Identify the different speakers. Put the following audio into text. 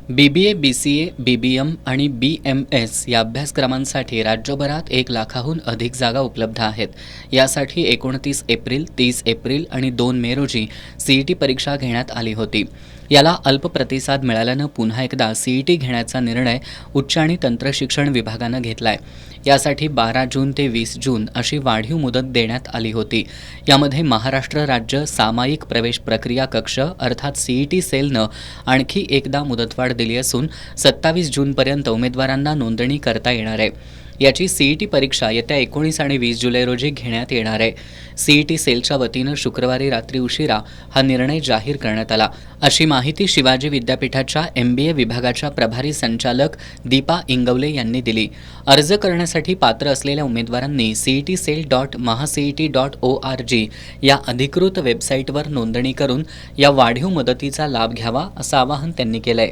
Speaker 1: BBA, BCA, BBM आणि BMS या अभ्यासक्रमांसाठी राज्यभरात 1 लाखाहून अधिक जागा उपलब्ध आहेत. यासाठी 29 एप्रिल, 30 एप्रिल आणि 2 मे रोजी CET परीक्षा घेण्यात आली होती. याला अल्प प्रतिसाद मिळाल्यानं पुन्हा एकदा CET घेण्याचा निर्णय उच्च आणि तंत्रशिक्षण विभागानं घेतलाय. यासाठी 12 जून ते 20 जून अशी वाढीव मुदत देण्यात आली होती. यामध्ये महाराष्ट्र राज्य सामायिक प्रवेश प्रक्रिया कक्ष अर्थात CET सेलनं आणखी एकदा मुदतवाढ दिली असून 27 जूनपर्यंत उमेदवारांना नोंदणी करता येणार आहे. याची CET परीक्षा येत्या 19 आणि 20 जुलै रोजी घेण्यात येणार आहे. CET सेलच्या वतीनं शुक्रवारी रात्री उशिरा हा निर्णय जाहीर करण्यात आला, अशी माहिती शिवाजी विद्यापीठाच्या MBA विभागाच्या प्रभारी संचालक दीपा इंगवले यांनी दिली. अर्ज करण्यासाठी पात्र असलेल्या उमेदवारांनी CETcell.mahacet.org या अधिकृत वेबसाईटवर नोंदणी करून या वाढीव मुदतीचा लाभ घ्यावा, असं आवाहन त्यांनी केलंय.